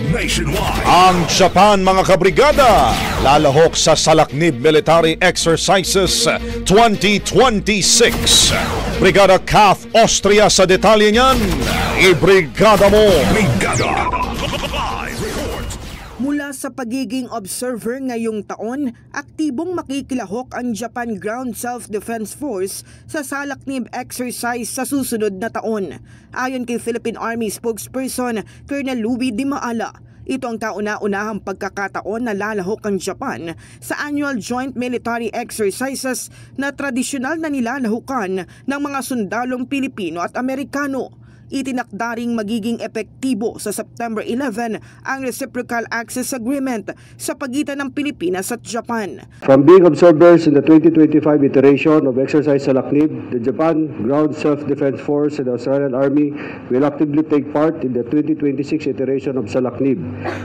nationwide. Ang Japan mga kabrigada, lalahok sa Salaknib Military Exercises 2026. Brigada Kath Austria sa detalye niyan. Ibrigada mo! Brigada Live Report. Mula sa pagiging observer ngayong taon, aktibong makikilahok ang Japan Ground Self-Defense Force sa Salaknib exercise sa susunod na taon. Ayon kay Philippine Army spokesperson Colonel Louie Di Maala, ito ang kauna-unahang pagkakataon na lalahok ang Japan sa annual joint military exercises na tradisyonal na nilalahukan ng mga sundalong Pilipino at Amerikano. Itinakda ring magiging epektibo sa September 11 ang Reciprocal Access Agreement sa pagitan ng Pilipinas at Japan. From being observers in the 2025 iteration of Exercise Salaknib, the Japan Ground Self-Defense Force and the Australian Army will actively take part in the 2026 iteration of Salaknib.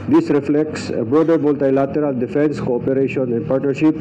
This reflects a broader multilateral defense cooperation and partnership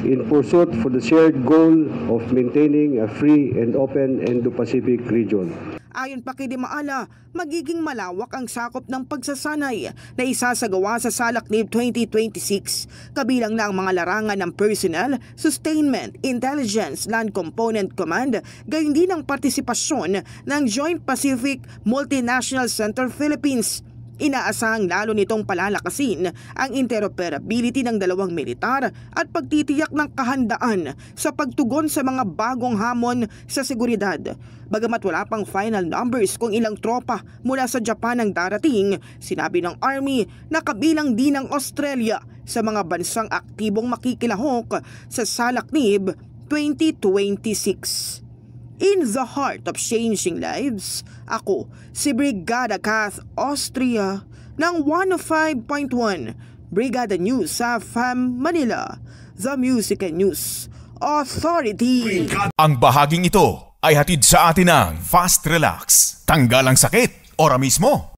in pursuit for the shared goal of maintaining a free and open Indo-Pacific region. Ayon pa kay Di Maala, magiging malawak ang sakop ng pagsasanay na isasagawa sa Salaknib 2026, kabilang na ang mga larangan ng personnel, sustainment, intelligence, land component command, gayon din ang partisipasyon ng Joint Pacific Multinational Center Philippines. Inaasahang lalo nitong palalakasin ang interoperability ng dalawang militar at pagtitiyak ng kahandaan sa pagtugon sa mga bagong hamon sa seguridad. Bagamat wala pang final numbers kung ilang tropa mula sa Japan ang darating, sinabi ng Army na kabilang din ang Australia sa mga bansang aktibong makikilahok sa Salaknib 2026. In the heart of changing lives, ako si Brigada Kath Austria ng 105.1 Brigada News sa FM Manila, The Music and News Authority. Ang bahaging ito ay hatid sa atin ng Fast Relax. Tanggal ang sakit, ora mismo.